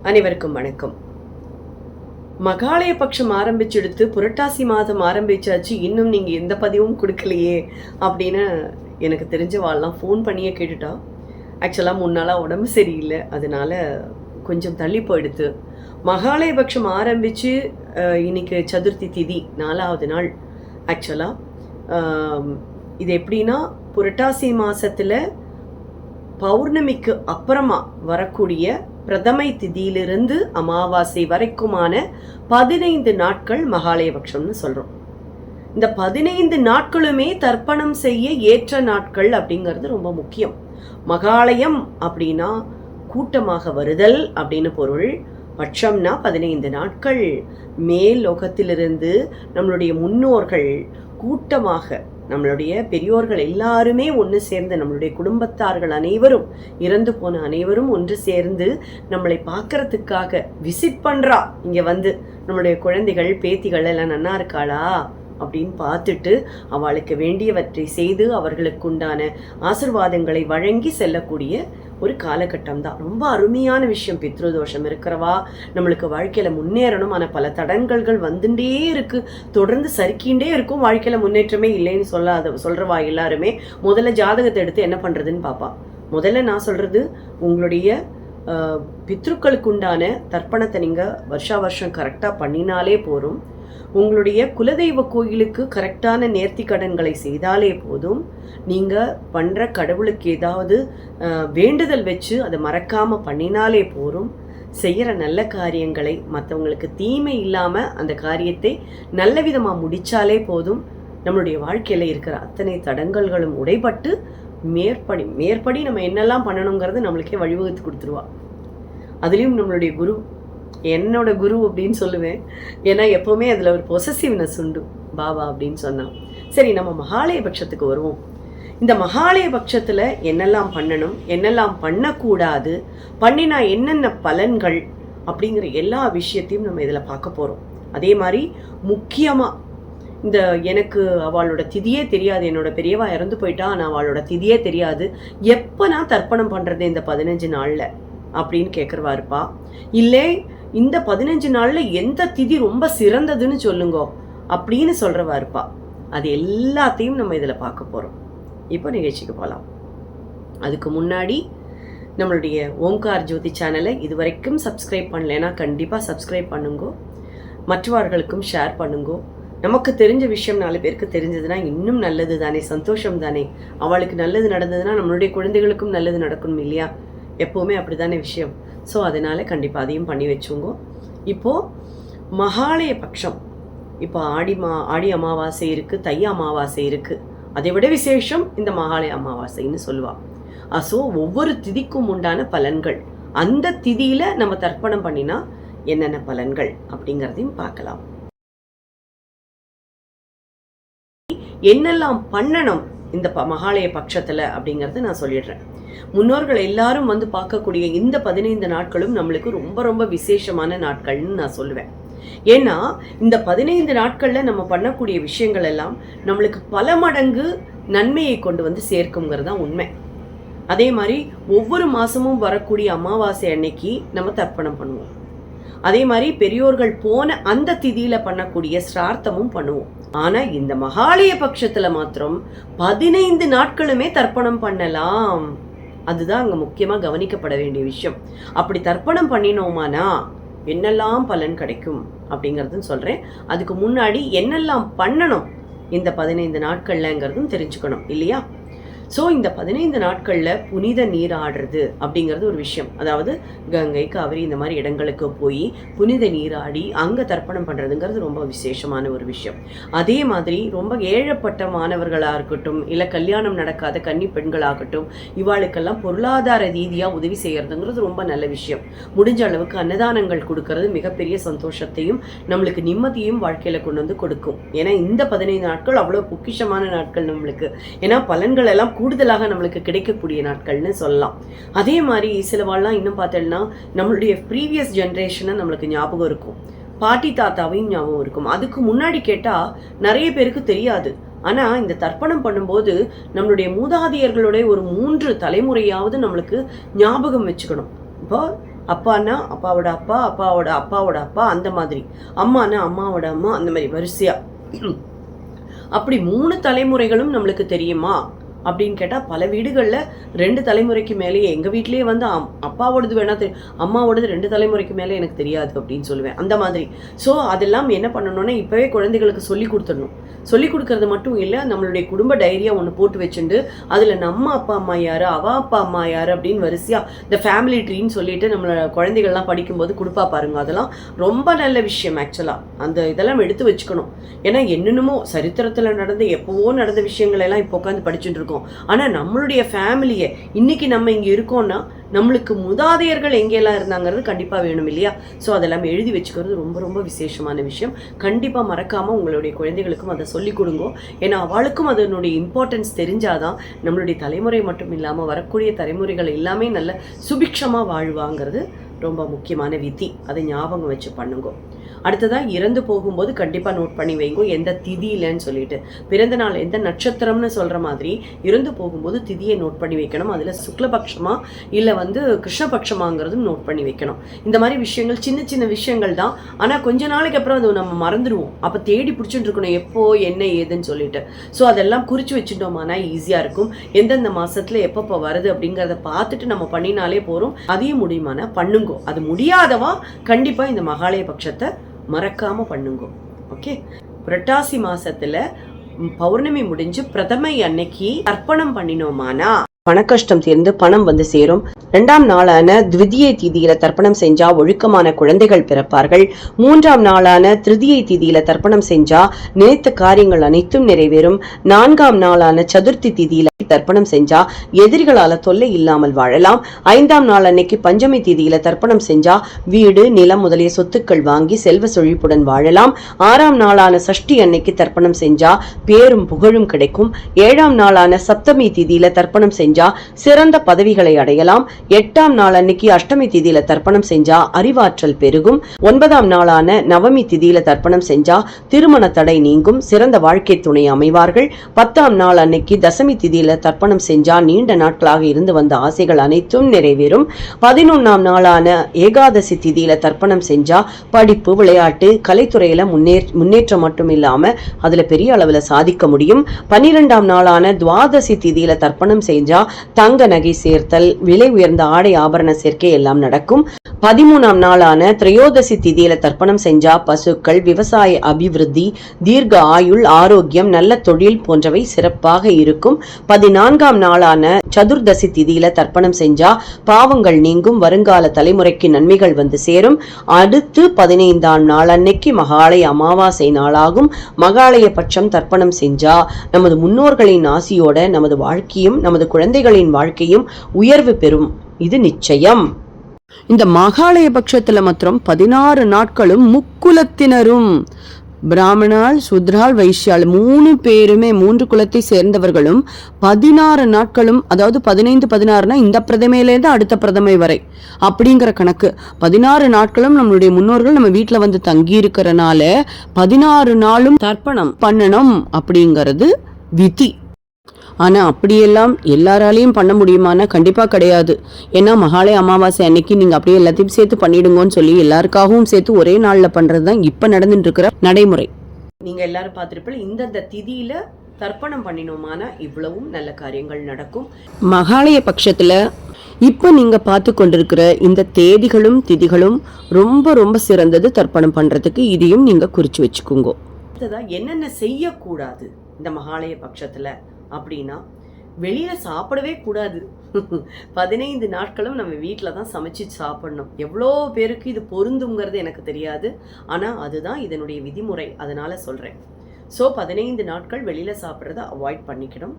அனைவருக்கும் வணக்கம். மகாலய பட்சம் ஆரம்பிச்செடுத்து புரட்டாசி மாதம் ஆரம்பிச்சாச்சு, இன்னும் நீங்கள் எந்த பதிவும் கொடுக்கலையே அப்படின்னு எனக்கு தெரிஞ்சவாள்லாம் ஃபோன் பண்ணியே கேட்டுட்டா. ஆக்சுவலாக முன்னாலாம் உடம்பு சரியில்லை, அதனால கொஞ்சம் தள்ளி போயிடுத்து. மகாலய பட்சம் ஆரம்பித்து இன்னைக்கு சதுர்த்தி திதி 4வது நாள். ஆக்சுவலாக இது எப்படின்னா, புரட்டாசி மாதத்தில் பௌர்ணமிக்கு அப்புறமா வரக்கூடிய பிரதமை திதியிலிருந்து அமாவாசை வரைக்குமான 15 நாட்கள் மகாலயபட்சம்னு சொல்கிறோம். இந்த 15 நாட்களுமே தர்ப்பணம் செய்ய ஏற்ற நாட்கள் அப்படிங்கிறது ரொம்ப முக்கியம். மகாலயம் அப்படின்னா கூட்டமாக வருதல் அப்படின்னு பொருள். பட்சம்னா 15 நாட்கள். மேல் லோகத்திலிருந்து நம்மளுடைய முன்னோர்கள் கூட்டமாக, நம்மளுடைய பெரியோர்கள் எல்லாருமே ஒன்று சேர்ந்து, நம்மளுடைய குடும்பத்தார்கள் அனைவரும், இறந்து போன அனைவரும் ஒன்று சேர்ந்து நம்மளை பார்க்கறதுக்காக விசிட் பண்ணுறா. இங்கே வந்து நம்மளுடைய குழந்தைகள் பேத்திகள் எல்லாம் நன்னா இருக்காளா அப்படின்னு பார்த்துட்டு அவளுக்கு வேண்டியவற்றை செய்து அவர்களுக்கு உண்டான ஆசிர்வாதங்களை வழங்கி செல்லக்கூடிய ஒரு காலகட்டம் தான். ரொம்ப அருமையான விஷயம். பித்ருதோஷம் இருக்கிறவா நம்மளுக்கு வாழ்க்கையில் முன்னேறணும், ஆனால் பல தடங்கல்கள் வந்துட்டே இருக்குது, தொடர்ந்து சறுக்கிண்டே இருக்கும், வாழ்க்கையில் முன்னேற்றமே இல்லைன்னு சொல்கிறவா எல்லாருமே முதல்ல ஜாதகத்தை எடுத்து என்ன பண்ணுறதுன்னு பார்ப்பா. முதல்ல நான் சொல்கிறது, உங்களுடைய பித்ருக்களுக்கு உண்டான தர்ப்பணத்தை நீங்கள் வருஷம் கரெக்டாக பண்ணினாலே போதும். உங்களுடைய குலதெய்வ கோயிலுக்கு கரெக்டான நேர்த்தி கடன்களை செய்தாலே போதும். நீங்கள் பண்ணுற கடவுளுக்கு ஏதாவது வேண்டுதல் வச்சு அதை மறக்காமல் பண்ணினாலே போதும். செய்கிற நல்ல காரியங்களை மற்றவங்களுக்கு தீமை இல்லாமல் அந்த காரியத்தை நல்ல விதமாக முடித்தாலே போதும். நம்மளுடைய வாழ்க்கையில் இருக்கிற அத்தனை தடங்கல்களும் உடைபட்டு மேற்படி நம்ம என்னெல்லாம் பண்ணணுங்கிறது நம்மளுக்கே வழிவகுத்து கொடுத்துருவா. அதுலேயும் நம்மளுடைய குரு, என்னோட குரு அப்படின்னு சொல்லுவேன். ஏன்னா எப்போவுமே அதில் ஒரு பொசசிவ்னஸ் உண்டு, பாபா அப்படின்னு சொன்னான். சரி, நம்ம மகாலய பட்சத்துக்கு வருவோம். இந்த மகாலய பட்சத்தில் என்னெல்லாம் பண்ணணும், என்னெல்லாம் பண்ணக்கூடாது, பண்ணினா என்னென்ன பலன்கள் அப்படிங்கிற எல்லா விஷயத்தையும் நம்ம இதில் பார்க்க போகிறோம். அதே மாதிரி முக்கியமாக இந்த எனக்கு அவளோட திதியே தெரியாது, என்னோட பெரியவா இறந்து போயிட்டா, ஆனால் அவளோட திதியே தெரியாது, எப்போ நான் தர்ப்பணம் பண்ணுறது இந்த 15 நாளில் அப்படின்னு கேட்குறவா இருப்பா. இல்லை, இந்த 15 நாளில் எந்த திதி ரொம்ப சிறந்ததுன்னு சொல்லுங்க அப்படின்னு சொல்கிறவா இருப்பா. அது எல்லாத்தையும் நம்ம இதில் பார்க்க போகிறோம். இப்போ நிகழ்ச்சிக்கு போகலாம். அதுக்கு முன்னாடி நம்மளுடைய ஓம்கார் ஜோதி சேனலை இது வரைக்கும் சப்ஸ்கிரைப் பண்ணலைன்னா கண்டிப்பாக சப்ஸ்கிரைப் பண்ணுங்கோ, மற்றவர்களுக்கும் ஷேர் பண்ணுங்கோ. நமக்கு தெரிஞ்ச விஷயம் 4 பேருக்கு தெரிஞ்சதுன்னா இன்னும் நல்லது தானே, சந்தோஷம் தானே. அவளுக்கு நல்லது நடந்ததுன்னா நம்மளுடைய குழந்தைகளுக்கும் நல்லது நடக்கணும் இல்லையா? எப்போவுமே அப்படி தானே விஷயம். ஸோ அதனால் கண்டிப்பாக அதையும் பண்ணி வச்சுங்கோ. இப்போது மகாலய பட்சம், இப்போ ஆடி அமாவாசை இருக்குது, தை அமாவாசை இருக்குது. அதை விட விசேஷம் இந்த மகாலய அமாவாசைன்னு சொல்லுவாள். ஸோ ஒவ்வொரு திதிக்கும் உண்டான பலன்கள், அந்த திதியில் நம்ம தர்ப்பணம் பண்ணினா என்னென்ன பலன்கள் அப்படிங்கிறதையும் பார்க்கலாம். என்னெல்லாம் பண்ணணும் இந்த மகாலய பட்சத்தில் அப்படிங்கிறத நான் சொல்லிடுறேன். முன்னோர்கள் எல்லாரும் வந்து பார்க்கக்கூடிய இந்த 15 நாட்களும் நம்மளுக்கு ரொம்ப ரொம்ப விசேஷமான நாட்கள்னு நான் சொல்லுவேன். ஏன்னா இந்த 15 நாட்களில் நம்ம பண்ணக்கூடிய விஷயங்கள் எல்லாம் நம்மளுக்கு பல மடங்கு நன்மையை கொண்டு வந்து சேர்க்குங்கிறது தான் உண்மை. அதே மாதிரி ஒவ்வொரு மாதமும் வரக்கூடிய அமாவாசை அன்னைக்கு நம்ம தர்ப்பணம் பண்ணுவோம். அதே மாதிரி பெரியோர்கள் போன அந்த திதியில் பண்ணக்கூடிய சிரார்த்தமும் பண்ணுவோம். ஆனால் இந்த மகாலய பட்சத்தில் மாத்திரம் 15 நாட்களுமே தர்ப்பணம் பண்ணலாம். அதுதான் அங்கே முக்கியமாக கவனிக்கப்பட வேண்டிய விஷயம். அப்படி தர்ப்பணம் பண்ணினோமானா என்னெல்லாம் பலன் கிடைக்கும் அப்படிங்கிறதுன்னு சொல்கிறேன். அதுக்கு முன்னாடி என்னெல்லாம் பண்ணணும் இந்த 15 நாட்கள்லங்கிறதும் தெரிஞ்சுக்கணும் இல்லையா? ஸோ இந்த 15 நாட்களில் புனித நீராடுறது அப்படிங்கிறது ஒரு விஷயம். அதாவது கங்கை, காவிரி இந்த மாதிரி இடங்களுக்கு போய் புனித நீராடி அங்கே தர்ப்பணம் பண்ணுறதுங்கிறது ரொம்ப விசேஷமான ஒரு விஷயம். அதே மாதிரி ரொம்ப ஏழப்பட்ட மாணவர்களாக இருக்கட்டும், இல்லை கல்யாணம் நடக்காத கன்னி பெண்களாகட்டும், இவாளுக்கெல்லாம் பொருளாதார ரீதியாக உதவி செய்கிறதுங்கிறது ரொம்ப நல்ல விஷயம். முடிஞ்ச அளவுக்கு அன்னதானங்கள் கொடுக்கறது மிகப்பெரிய சந்தோஷத்தையும் நம்மளுக்கு நிம்மதியும் வாழ்க்கையில் கொண்டு வந்து கொடுக்கும். ஏன்னா இந்த 15 நாட்கள் அவ்வளோ பொக்கிஷமான நாட்கள் நம்மளுக்கு. ஏன்னா பலன்கள் எல்லாம் கூடுதலாக நம்மளுக்கு கிடைக்கக்கூடிய நாட்கள்னு சொல்லலாம். அதே மாதிரி சிலவாள்லாம் இன்னும் பார்த்தோம்னா நம்மளுடைய ப்ரீவியஸ் ஜென்ரேஷனை நம்மளுக்கு ஞாபகம் இருக்கும், பாட்டி தாத்தாவையும் ஞாபகம் இருக்கும். அதுக்கு முன்னாடி கேட்டால் நிறைய பேருக்கு தெரியாது. ஆனால் இந்த தர்ப்பணம் பண்ணும்போது நம்மளுடைய மூதாதையர்களுடைய ஒரு 3 தலைமுறையாவது நம்மளுக்கு ஞாபகம் வச்சுக்கணும். இப்போ அப்பான்னா அப்பாவோட அப்பா, அப்பாவோட அப்பாவோட அப்பா, அந்த மாதிரி. அம்மானா அம்மாவோட அம்மா, அந்த மாதிரி வரிசையா. அப்படி 3 தலைமுறைகளும் நம்மளுக்கு தெரியுமா அப்படின்னு கேட்டால் பல வீடுகளில் 2 தலைமுறைக்கு மேலேயே. எங்கள் வீட்லேயே வந்து அப்பாவோடது வேணா தெரியும், அம்மாவோடது 2 தலைமுறைக்கு மேலே எனக்கு தெரியாது அப்படின்னு சொல்லுவேன், அந்த மாதிரி. ஸோ அதெல்லாம் என்ன பண்ணணும்னா இப்போவே குழந்தைகளுக்கு சொல்லி கொடுத்துடணும். சொல்லி கொடுக்கறது மட்டும் இல்லை, நம்மளுடைய குடும்ப டைரியா ஒன்று போட்டு வச்சுட்டு அதில் நம்ம அப்பா அம்மா யார், அவ அப்பா அம்மா யார் அப்படின்னு வரிசையாக இந்த ஃபேமிலி ட்ரீன்னு சொல்லிட்டு நம்மளோட குழந்தைகள்லாம் படிக்கும்போது கொடுப்பா பாருங்க. அதெல்லாம் ரொம்ப நல்ல விஷயம் ஆக்சுவலாக. அந்த இதெல்லாம் எடுத்து வச்சுக்கணும். ஏன்னா என்னென்னமோ சரித்திரத்தில் நடந்த எப்போவோ நடந்த விஷயங்கள் எல்லாம் இப்போ உட்காந்து படிச்சுட்டு இருக்கோம். ஆனால் நம்மளுடைய ஃபேமிலியை இன்னைக்கு நம்ம இங்கே இருக்கோம்னா நம்மளுக்கு மூதாதையர்கள் எங்கெல்லாம் இருந்தாங்கிறது கண்டிப்பாக வேணும் இல்லையா? ஸோ அதெல்லாம் எழுதி வச்சுக்கிறது ரொம்ப ரொம்ப விசேஷமான விஷயம். கண்டிப்பாக மறக்காமல் உங்களுடைய குழந்தைகளுக்கும் அதை சொல்லிக் கொடுங்க. ஏன்னா அவளுக்கும் அதனுடைய இம்பார்ட்டன்ஸ் தெரிஞ்சாதான் நம்மளுடைய தலைமுறை மட்டும் இல்லாமல் வரக்கூடிய தலைமுறைகள் எல்லாமே நல்ல சுபிக்ஷமாக வாழ்வாங்கிறது ரொம்ப முக்கியமான விதி. அதை ஞாபகம் வச்சு பண்ணுங்க. அடுத்ததாக இறந்து போகும்போது கண்டிப்பாக நோட் பண்ணி வைங்க எந்த திதியிலன்னு சொல்லிட்டு. பிறந்த நாள் எந்த நட்சத்திரம்னு சொல்கிற மாதிரி இறந்து போகும்போது திதியை நோட் பண்ணி வைக்கணும். அதில் சுக்லபக்ஷமா இல்லை வந்து கிருஷ்ணபக்ஷமாங்கிறதும் நோட் பண்ணி வைக்கணும். இந்த மாதிரி விஷயங்கள் சின்ன சின்ன விஷயங்கள் தான். ஆனால் கொஞ்ச நாளைக்கு அப்புறம் அது நம்ம மறந்துடுவோம். அப்போ தேடி பிடிச்சிட்டு இருக்கணும் எப்போ என்ன ஏதுன்னு சொல்லிட்டு. ஸோ அதெல்லாம் குறித்து வச்சுட்டோமானா ஈஸியாக இருக்கும். எந்தெந்த மாதத்தில் எப்பப்போ வருது அப்படிங்கிறத பார்த்துட்டு நம்ம பண்ணினாலே போகிறோம். அதையும் முடியுமானா பண்ணுங்க. அது முடியாதவா கண்டிப்பாக இந்த மகாலய பட்சத்தை மறக்காம பண்ணுங்க. ஓகே, புரட்டாசி மாசத்துல பௌர்ணமி முடிஞ்சு பிரதமை அன்னைக்கு தர்ப்பணம் பண்ணினோமானா பணக்கஷ்டம் தீர்ந்து பணம் வந்து சேரும். 2ஆம் நாளான த்விதியை திதியில தர்ப்பணம் செஞ்சா ஒழுக்கமான குழந்தைகள் பிறப்பார்கள். 3ஆம் நாளான திருதியை திதியில தர்ப்பணம் செஞ்சா நினைத்த காரியங்கள் அனைத்தும் நிறைவேறும். 4ஆம் நாளான சதுர்த்தி திதியில தர்ப்பணம் செஞ்சா எதிரிகளால தொல்லை இல்லாமல் வாழலாம். 5ஆம் நாள் அன்னைக்கு பஞ்சமி திதியில தர்ப்பணம் செஞ்சா வீடு நிலம் முதலிய சொத்துக்கள் வாங்கி செல்வ செழிப்புடன் வாழலாம். 6ஆம் நாளான சஷ்டி அன்னைக்கு தர்ப்பணம் செஞ்சா பேரும் புகழும் கிடைக்கும். 7ஆம் நாளான சப்தமி திதியில தர்ப்பணம் செஞ்சா சிறந்த பதவிகளை அடையலாம். 8ஆம் நாள் அன்னைக்கு அஷ்டமி திதியில தர்ப்பணம் செஞ்சா அறிவாற்றல் பெருகும். 9ஆம் நாளான நவமி திதியில தர்ப்பணம் செஞ்சா திருமண தடை நீங்கும், சிறந்த வாழ்க்கை துணை அமைவார்கள். 10ஆம் நாள் அன்னைக்கு தசமி திதியில தர்ப்பணம் செஞ்சா நீண்ட நாட்களாக இருந்து வந்த ஆசைகள் அனைத்தும் நிறைவேறும். 11ஆம் நாளான ஏகாதசி திதியில தர்ப்பணம் செஞ்சா படிப்பு விளையாட்டு கலைத்துறையில முன்னேற்றம் மட்டும் இல்லாம அதுல பெரிய அளவுல சாதிக்க முடியும். 12ஆம் நாளான துவாதசி திதியில தர்ப்பணம் செஞ்சா தங்க நகை சேர்த்தல் விலை உயர்ந்த ஆடை ஆபரண சேர்க்கை எல்லாம் நடக்கும். 13ஆம் நாளான திரையோதசி திதியில தர்ப்பணம் செஞ்சா பசுக்கள் விவசாய அபிவிருத்தி தீர்க்க ஆயுள் ஆரோக்கியம் நல்ல தொழில் போன்றவை சிறப்பாக இருக்கும். 14ஆம் நாளான சதுர்தசி திதியில தர்ப்பணம் செஞ்சா பாவங்கள் நீங்கும், வருங்கால தலைமுறைக்கு நன்மைகள் வந்து சேரும். அடுத்து 15ஆம் நாள் அன்னைக்கு மகாலய அமாவாசை நாளாகும். மகாலய பட்சம் தர்ப்பணம் செஞ்சா நமது முன்னோர்களின் ஆசியோட நமது வாழ்க்கையும் நமது குழந்தைகளின் வாழ்க்கையும் உயர்வு பெறும், இது நிச்சயம். இந்த மகாலய பட்சத்துல மாத்திரம் 16 நாட்களும் முக்குலத்தினரும் பிராமணால் சுத்ரால் வைஷ்யால் 3 பேருமே 3 குலத்தை சேர்ந்தவர்களும் 16 நாட்களும், அதாவது 15 16னா இந்த பிரதமையிலேருந்து அடுத்த பிரதமை வரை அப்படிங்கிற கணக்கு. 16 நாட்களும் நம்மளுடைய முன்னோர்கள் நம்ம வீட்டில் வந்து தங்கி இருக்கிறனால 16 நாளும் தர்ப்பணம் பண்ணணும் அப்படிங்கிறது விதி. ஆனால் அப்படியெல்லாம் எல்லாராலையும் பண்ண முடியுமானா கண்டிப்பாக கிடையாது. ஏன்னா மகாலய அமாவாசை அன்னைக்கு நீங்கள் அப்படியே எல்லாத்தையும் சேர்த்து பண்ணிடுங்கன்னு சொல்லி எல்லாருக்காகவும் சேர்த்து ஒரே நாளில் பண்ணுறது தான் இப்போ நடந்துட்டு இருக்கிற நடைமுறை. நீங்கள் எல்லாரும் பார்த்துருப்பீங்க, இந்தந்த திதியில் தர்ப்பணம் பண்ணினோமானா இவ்வளவும் நல்ல காரியங்கள் நடக்கும். மகாலய பட்சத்தில் இப்போ நீங்கள் பார்த்து கொண்டிருக்கிற இந்த தேதிகளும் திதிகளும் ரொம்ப ரொம்ப சிறந்தது தர்ப்பணம் பண்ணுறதுக்கு. இதையும் நீங்கள் குறித்து வச்சுக்கோங்க. அடுத்ததாக என்னென்ன செய்யக்கூடாது இந்த மகாலய பட்சத்தில் அப்படின்னா, வெளியில சாப்பிடவே கூடாது. 15 நாட்களும் நம்ம வீட்டில் தான் சமைச்சு சாப்பிடணும். எவ்வளோ பேருக்கு இது பொருந்துங்கிறது எனக்கு தெரியாது, ஆனால் அதுதான் இதனுடைய விதிமுறை, அதனால சொல்கிறேன். ஸோ 15 நாட்கள் வெளியில் சாப்பிட்றத அவாய்ட் பண்ணிக்கணும்.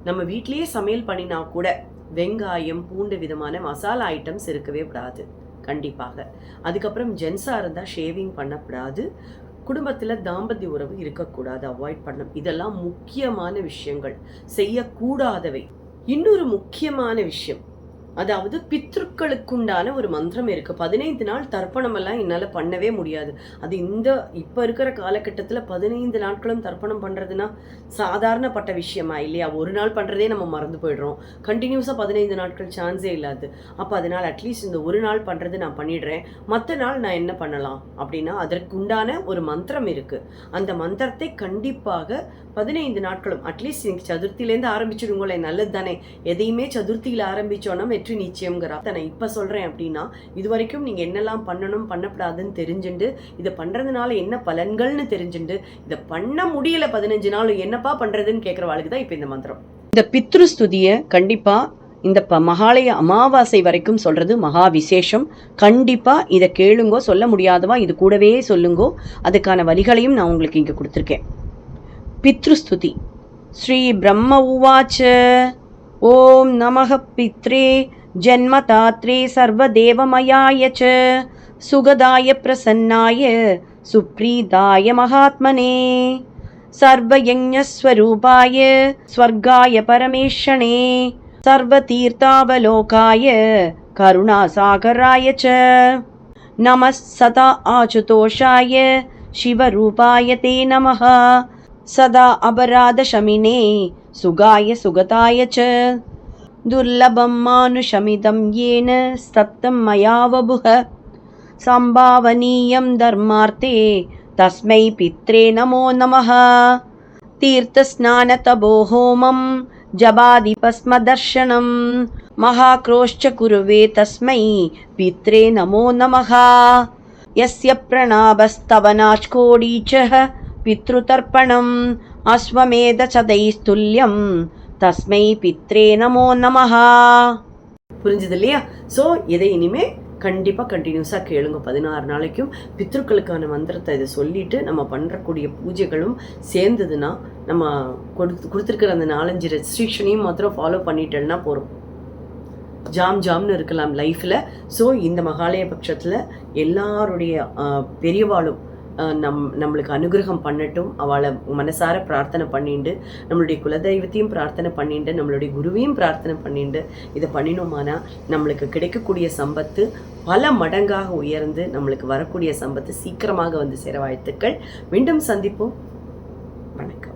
நம்ம வீட்லேயே சமையல் பண்ணினா கூட வெங்காயம் பூண்டு விதமான மசாலா ஐட்டம்ஸ் இருக்கவே கூடாது கண்டிப்பாக. அதுக்கப்புறம் ஜென்ஸாக இருந்தால் ஷேவிங் பண்ணக்கூடாது. குடும்பத்தில் தாம்பத்திய உறவு இருக்கக்கூடாது, அவாய்ட் பண்ணணும். இதெல்லாம் முக்கியமான விஷயங்கள், செய்யக்கூடாதவை. இன்னொரு முக்கியமான விஷயம், அதாவது பித்ருக்களுக்குண்டான ஒரு மந்திரம் இருக்கு. 15 நாள் தர்ப்பணம் எல்லாம் என்னால பண்ணவே முடியாது. அது இப்ப இருக்கிற காலகட்டத்துல 15 நாட்களும் தர்ப்பணம் பண்றதுன்னா சாதாரணப்பட்ட விஷயமா இல்லையா? ஒரு நாள் பண்றதே நம்ம மறந்து போயிடுறோம். கண்டினியூஸா 15 நாட்கள் சான்ஸே இல்லாது. அப்ப அதனால அட்லீஸ்ட் இந்த ஒரு நாள் பண்றது நான் பண்ணிடுறேன். மற்ற நாள் நான் என்ன பண்ணலாம் அப்படின்னா அதற்குண்டான ஒரு மந்திரம் இருக்கு. அந்த மந்திரத்தை கண்டிப்பாக 15 நாட்களும் அட்லீஸ்ட் இன்னைக்கு சதுர்த்தியிலேருந்து ஆரம்பிச்சிடுங்களேன், நல்லது தானே. எதையுமே சதுர்த்தியில ஆரம்பிச்சோன்னா வெற்றி நிச்சயம்ங்கிறா. நான் இப்ப சொல்றேன் அப்படின்னா இது வரைக்கும் நீங்க என்னெல்லாம் பண்ணணும் பண்ணப்படாதுன்னு தெரிஞ்சுண்டு இதை பண்றதுனால என்ன பலன்கள்னு தெரிஞ்சுண்டு இதை பண்ண முடியல 15 நாள் என்னப்பா பண்றதுன்னு கேட்கறவாளுக்கு தான் இப்ப இந்த மந்திரம். இந்த பித்ருஸ்துதிய கண்டிப்பா இந்த மகாலய அமாவாசை வரைக்கும் சொல்றது மகா விசேஷம். கண்டிப்பா இதை கேளுங்கோ. சொல்ல முடியாதவா இது கூடவே சொல்லுங்கோ. அதுக்கான வழிகளையும் நான் உங்களுக்கு இங்க கொடுத்துருக்கேன். பித்ருஸ்துதி. ஸ்ரீ பிரம்ம உவாச்ச ஓம் நமः பித்ரே ஜன்மதாத்ரே சர்வதேவமயாய च சுகதாய பிரசன்னாய சுப்ரீதாய மகாத்மனே சர்வயஞஸ்வரூபாய ஸ்வர்காய பரமேஷணே சர்வதீர்த்தாவலோகாய கருணாசாகராய च நமः சதா ஆசுதோஷாய சிவரூபாய தே நமः சதா அபராதசமினே சுகாய சுகதாய च दुर्लभं मानुषमिदं येन सप्तं मया वपुः सम्भावनीयं धर्मार्थे तस्मै पित्रे नमो नमः तीर्थस्नानतपो होमं जपादिभस्मदर्शनं महाक्रोश्च कुर्वे तस्मै पित्रे नमो नमः यस्य प्रणाभस्तवनाच्कोडी च पितृतर्पणम् अश्वमेधचतैस्तुल्यं தஸ்மை பித்ரே நமோ நமஹா. புரிஞ்சது இல்லையா? ஸோ இதை இனிமே கண்டிப்பாக கண்டினியூஸாக கேளுங்க. 16 நாளைக்கும் பித்ருக்களுக்கான மந்திரத்தை இதை சொல்லிட்டு நம்ம பண்ணுறக்கூடிய பூஜைகளும் சேர்ந்ததுன்னா நம்ம கொடுத்துருக்கிற அந்த 4-5 ரெஸ்ட்ரிக்ஷனையும் மாத்திரம் ஃபாலோ பண்ணிட்டேன்னா போகிறோம். ஜாம்னு இருக்கலாம் லைஃப்பில். ஸோ இந்த மகாலய பட்சத்தில் எல்லாருடைய பெரியவாளும் நம்மளுக்கு அனுகிரகம் பண்ணட்டும். அவளை மனசார பிரார்த்தனை பண்ணிட்டு நம்மளுடைய குலதெய்வத்தையும் பிரார்த்தனை பண்ணிட்டு நம்மளுடைய குருவையும் பிரார்த்தனை பண்ணிட்டு இதை பண்ணினோமானா நம்மளுக்கு கிடைக்கக்கூடிய சம்பத்து பல மடங்காக உயர்ந்து நம்மளுக்கு வரக்கூடிய சம்பத்து சீக்கிரமாக வந்து சேர வாழ்த்துக்கள். மீண்டும் சந்திப்போம். வணக்கம்.